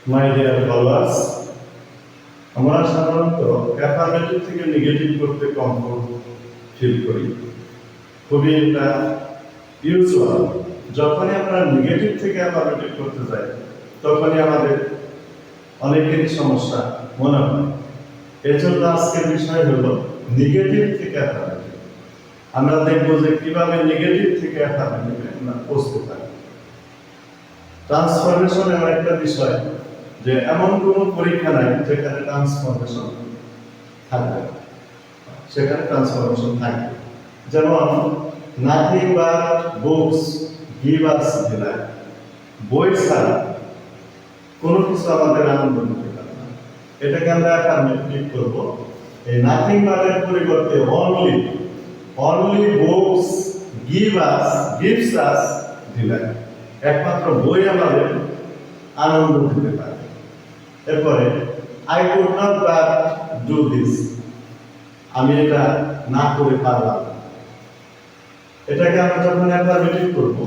My dear followers, আমরা সাধারণত affirmative থেকে নেগেটিভ করতে কমফোর্ট ফিল করি। খুবই এটা ইউজুয়াল। যখনই আমরা নেগেটিভ থেকে অ্যাফার্মেটিভ করতে যাই তখনই আমাদের অনেকেরই সমস্যা মনে হয়। এজন্য আজকের বিষয় হলো নেগেটিভ থেকে অ্যাফার্মেটিভ। আমরা দেখবো যে কিভাবে নেগেটিভ থেকে অ্যাফার্মেটিভে আমরা পৌঁছতে পারি। ট্রান্সফরমেশন এমন একটা বিষয় যে এমন কোনো পরীক্ষা নাই যেখানে ট্রান্সফরমেশন থাকবে, সেখানে ট্রান্সফরমেশন থাকবে। যেমন nothing but books give us delight. বই ছাড়া কোনো কিছু আমাদের আনন্দ দিতে পারে না। এটাকে আমরা অ্যাফার্মেটিভ করব। এই নাথিং বাটের পরিবর্তে only books gives us delight. একমাত্র বই আমাদের আনন্দ দিতে পারে। এরপরে I could not but do this, আমি এটা না করে পারলাম না। এটাকে আমরা যখন অ্যাফার্মেটিভ করব,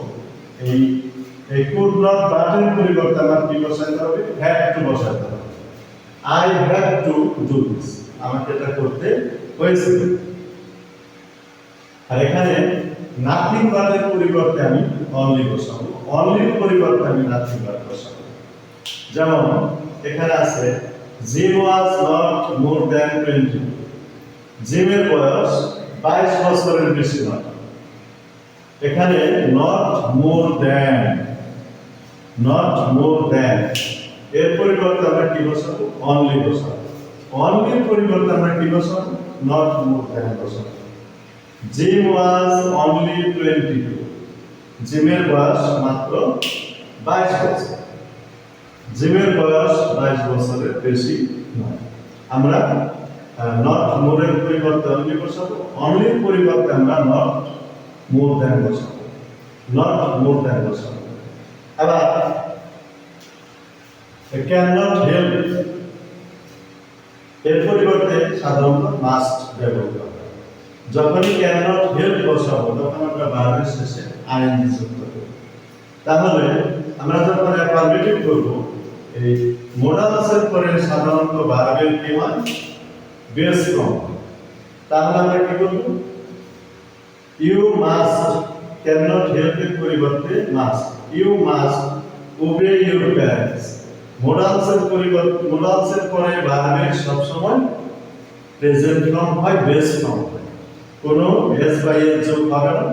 এই কুড নট বাটের পরিবর্তে আমার কি বসাতে হবে? হ্যাড টু বসাতে হবে। I had to do this, আমাকে এটা করতে হয়েছিল। আর এখানে নাথিং বাটের পরিবর্তে আমি অনলি বসাবো, অনলির পরিবর্তে আমি নাথিং বাট বসাবো। যেমন এখানে আছে gym was not more than 20। জিমের বয়স 22 বছরের বেশি নয়। এখানে নট মোর দ্যান এর পরিবর্তে আমরা কি বসাবো? অনলি বসাবো। অনলির পরিবর্তে আমরা কি বসাবো? নট মোর দ্যান বসাবো। জিম ওয়াজ অনলি 22, জিমের বয়স মাত্র 22 বছর। জিমের বয়স 22 বছরের বেশি নয়। আমরা নট মোরের পরিবর্তে অনলি বসাবো, অনলির পরিবর্তে আমরা নট মোর দ্যান বসাবো। আবার ক্যান নট হেল্প, এর পরিবর্তে সাধারণত মাস্ট ব্যবহৃত হয়। যখনই ক্যান নট হেল্প বসাবো তখন আমরা ভার্বের শেষে আইএনজি যুক্ত করব। তাহলে আমরা যখন অ্যাফার্মেটিভ করব, এই মোডালসের পরে সাধারণত ভার্বের কি হয়? Base form. তাহলে আমরা কি করব? You must, can not help এর পরিবর্তে must. You must obey your parents. মোডালসের পরে ভার্বের সব সময় প্রেজেন্ট ফর্ম হয়, বেস ফর্ম হয়। কোনো এস বাই এর যোগ হবে না,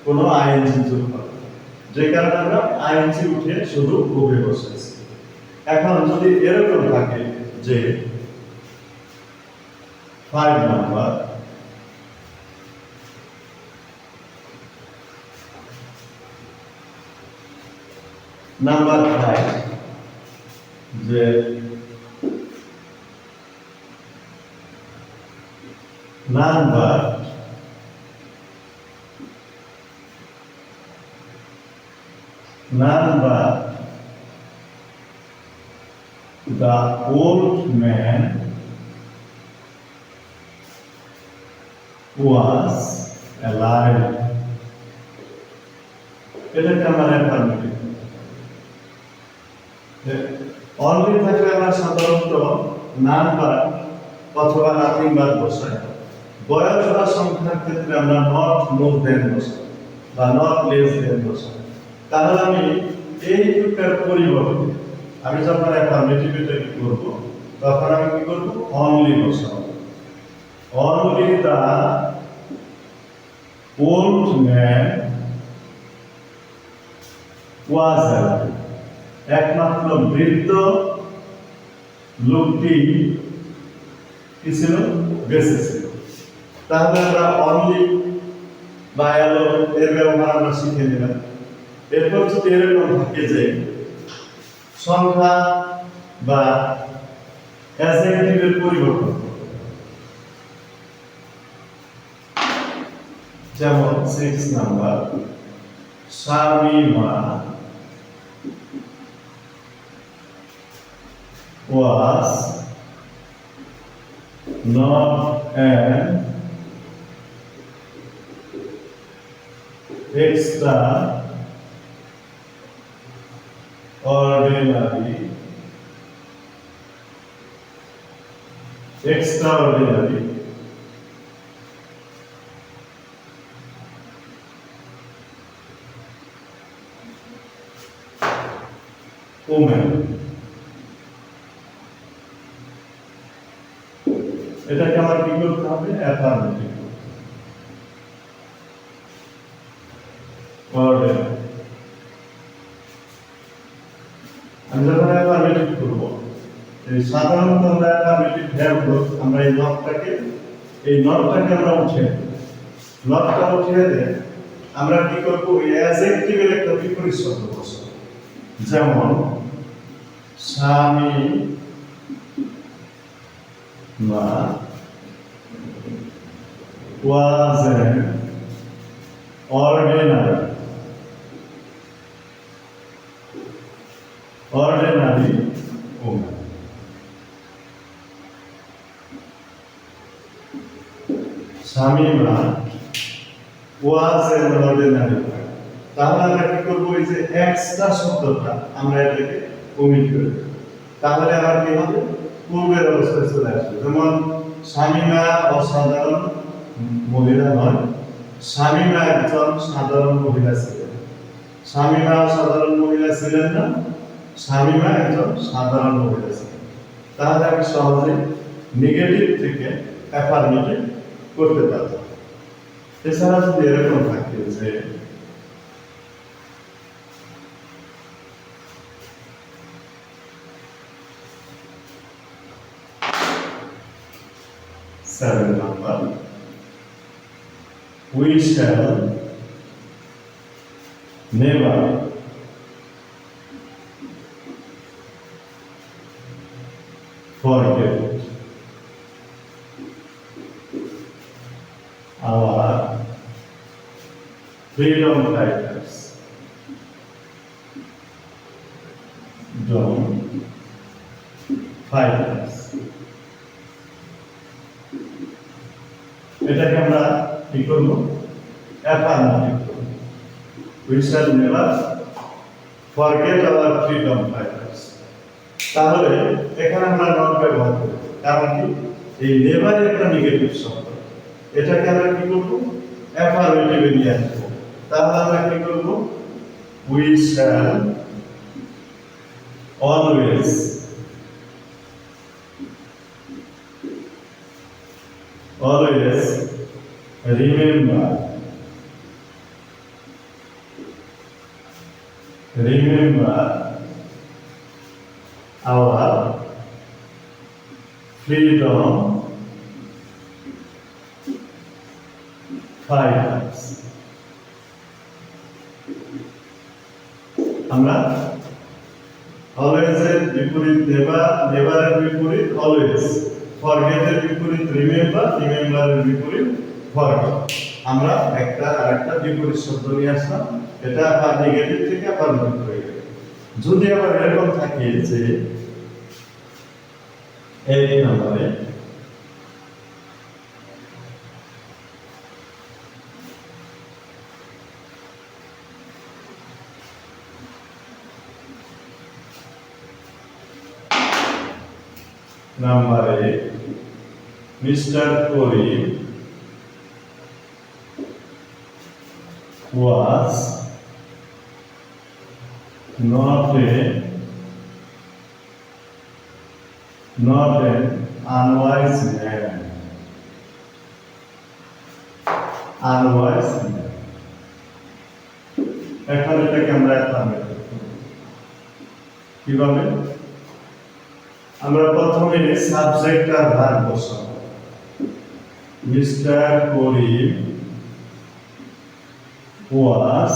কোনো আইএনজি যোগ হবে না। যে কারণে আমরা আইএনজি উঠে শুধু ওবে বসেছি। এখন যদি এরকম থাকে যে 5 নাম্বার, নাম্বার 5, যে number the old man was alive। এটাকে আমরা অ্যাফার্মেটিভ। অনলি থাকলে আমরা সাধারণত নাম্বার অথবা নাথিং বাট বসাই। বয়স বা সংখ্যার ক্ষেত্রে আমরা নট মোর দ্যান বসাই বা নট লেস দ্যান বসাই। তাহলে আমি এই দুটার পরিবর্তে আমি যখন অ্যাফার্মেটিভ এটাকে করব তখন আমি কি করব? অনলি বসাবো। Only the old man was alive. একমাত্র বৃদ্ধ লোকটি কি ছিল? বেঁচে ছিল। তাহলে আমরা অনলি বা অ্যালো এর ব্যবহার আমরা শিখে নিলাম। এরপর যদি এরকম থাকে যে সংখ্যা বা অ্যাডজেক্টিভের পরিবর্তন, যেমন 6 number, Shamima was not an extraordinary extraordinary, woman, এটাকে আমার কি করতে হবে? Affirmative order. আমি যখন অ্যাফার্মেটিভ করব, এই সাধারণত আমরা অ্যাফার্মেটিভ ভ্যাবগুলো আমরা এই নটটাকে আমরা উঠিয়ে দেব। নটটা উঠিয়ে দিয়ে আমরা কি করব? এই অ্যাডজেক্টিভের একটা বিপরীত শব্দ বসাবো। যেমন স্বামী মা was an ordinary woman. Shamima was an ordinary woman. তাহলে আমরা কি করব? এই যে এক্সট্রা শব্দটা আমরা এটাকে ওমিট করে দেব। তাহলে আমার কি হবে? পূর্বের অবস্থায় চলে আসবে। যেমন শামিমা অসাধারণ মহিলা নয়, শামিমা একজন সাধারণ মহিলা ছিলেন। শামিমা সাধারণ মহিলা ছিলেন না, শামিমা একজন সাধারণ মহিলা ছিলেন। তাহলে আমি সহজে নেগেটিভ থেকে অ্যাফার্মেটিভ করতে পারব। এছাড়া যদি এরকম থাকে যে seven number, we shall never forget our freedom fighters. Don't fighters. এটাকে আমরা কি করব? অ্যাফার্মেটিভ করব। We shall never forget our freedom fighters. তাহলে এখানে আমরা নট ব্যবহার করব, কারণ কি? এই নেভার একটা নেগেটিভ শব্দ, এটাকে আমরা কি করব? অ্যাফার্মেটিভে নিয়ে আসবো। তাহলে আমরা কি করব? We shall always remember our freedom fighters. আমরা অলওয়েজ এর বিপরীত নেভার এর বিপরীত অলওয়েজ, ফরগেট এর বিপরীত রিমেম্বার এর বিপরীত ফরগেট। আমরা একটা আরেকটা বিপরীত শব্দ নিয়ে আসলাম, এটা আবার নেগেটিভ থেকে পজিটিভ হয়ে গেল। যদি আবার এরকম থাকে যে এই নম্বরে নাম্বারে mister Karim was not an unwise man. এখন এটাকে আমরা কিভাবে? আমরা প্রথমে সাবজেক্ট আর ভার্ব বসাবো। মিস্টার করিম was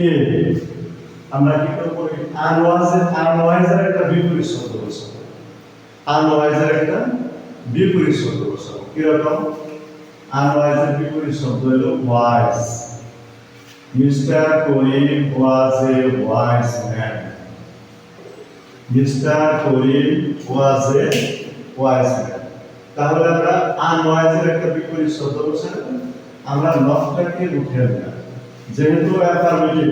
a, আমরা কি করব? আনওয়াইজের একটা বিপরীত শব্দ বসাবো। আনওয়াইজের একটা বিপরীত শব্দ বসাবো। কিরকম? আনওয়াইজের বিপরীত শব্দ হলো wise. Mister Karim was a wise man. Mister Karim was a wise man. তাহলে আমরা আনওয়াইজের একটা বিপরীত শব্দ বসাবো। আমরা নটটাকে উঠিয়ে দিলাম। যেহেতু অ্যাফার্মেটিভ,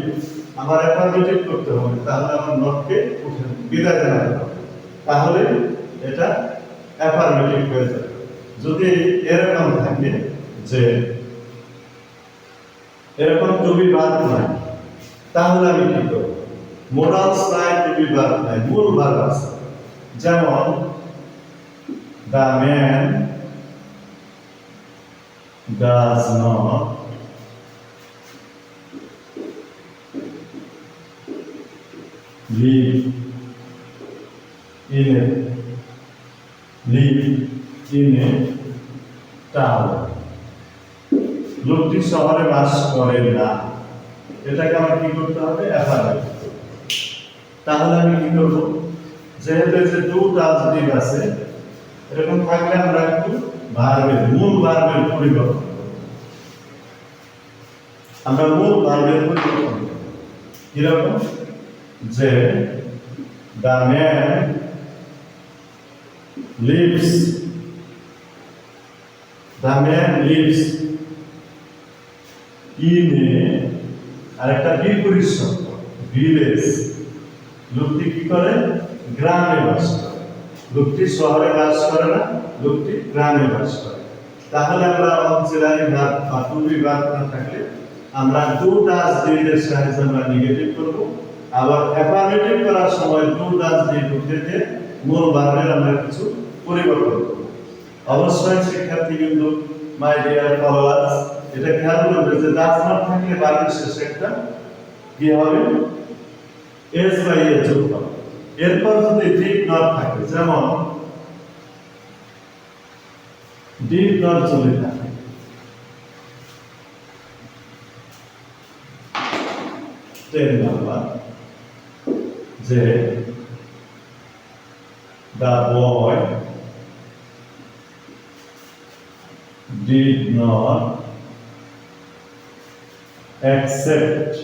আমার অ্যাফার্মেটিভ করতে হবে, তাহলে আমার নটকে উঠে বিদায় জানাতে হবে। তাহলে এটা অ্যাফার্মেটিভ হয়ে যাবে। যদি এরকম থাকে যে এরকম টু বি ভার্ব নাই, তাহলে আমি কি করব? মোডালস নাই, টু বি ভার্ব নাই, মূল ভার্ব আছে। যেমন the man does not live in a town. লোকটি শহরে বাস করে না, এটাকে আমার কি করতে হবে? অ্যাফার্মেটিভ। তাহলে আমি কি করব? যেহেতু যে টু ট্রান্সিটিভ আছে, এরকম থাকলে আমরা একটু ভার্বের মূল ভার্বের পরিবর্তন করব। আমরা মূল ভার্বের পরিবর্তন করব কিরকম? যে the man lives in a, আরেকটা বিপরীত শব্দ ভিলেজ। লোকটি কি করে? গ্রামে বাস করে। লোকটি শহরে বাস করে না, লোকটি গ্রামে বাস করে। তাহলে আমরা অক্সিলারি ভার্ব বা টু বি ভার্ব না থাকলে আমরা ডু ডাজ ডিড এর সাহায্যে আমরা নেগেটিভ করব। আবার অ্যাফার্মেটিভ করার সময় ডু ডাজ ডিড উঠে দিয়ে মূল ভার্বের আমরা কিছু পরিবর্তন করব। অবশ্যই শিক্ষার্থী কিন্তু মাই ডিয়ার ফলোয়ার্স এটা খেয়াল করবে যে ডাজ নট থাকলে ভার্বের শেষে একটা কি হবে? এস বা ইয়ে যোগ হবে। এরপর যদি ডিড নট থাকে, যেমন ডিড নট যদি থাকে, টেন নাম্বার, যে the boy did not accept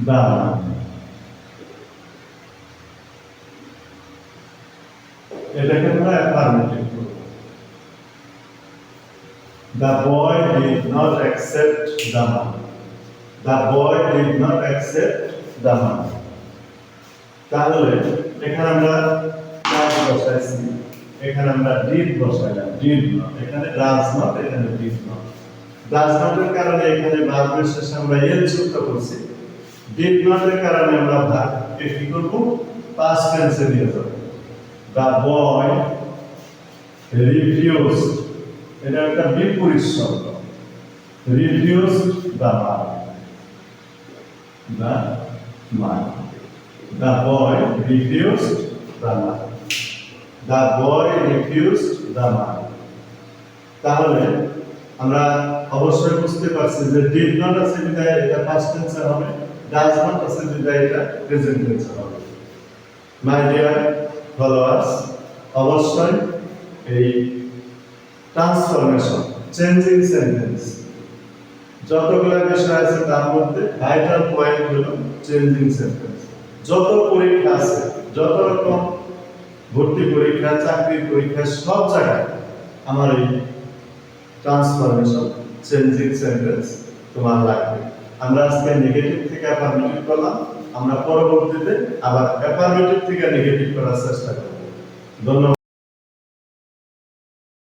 the money. এটাকে আমরা অ্যাফার্মেটিভ করব। The boy did not accept the money. The boy did not accept the money. তাহলে এখানে আমরা কাজ বসাইছি, এখানে আমরা ডিড বসাইলাম, ডিড নট, এখানে ডাজ নট, এখানে ডিড নট। ডাজ নটের কারণে এখানে ভার্বের শেষে আমরা এল যুক্ত করছি। ডিড নটের কারণে আমরা ভার্বকে কি করব? পাস্ট টেন্সে নিয়ে যাব। The boy refused, এটা একটা বিপরীত শব্দ। refused the money. The boy refused the money. The boy refused the money. তাহলে আমরা অবশ্যই বুঝতে পারছি যে did not আছে বিধায় এটা past tense হবে, does not আছে বিধায় এটা present tense হবে। My dear followers, অবশ্যই এই ট্রান্সফরমেশন, চেঞ্জিং সেন্টেন্স যতগুলো বিষয় আছে তার মধ্যে ভাইটাল পয়েন্ট হলো চেঞ্জিং সেন্টেন্স। যত পরীক্ষা আছে, যত রকম ভর্তি পরীক্ষা, চাকরির পরীক্ষা, সব জায়গায় আমার এই ট্রান্সফরমেশন, চেঞ্জিং সেন্টেন্স তোমার লাগবে। আমরা আজকে নেগেটিভ থেকে অ্যাফার্মেটিভ করলাম, আমরা পরবর্তীতে আবার অ্যাফার্মেটিভ থেকে নেগেটিভ করার চেষ্টা করব। ধন্যবাদ।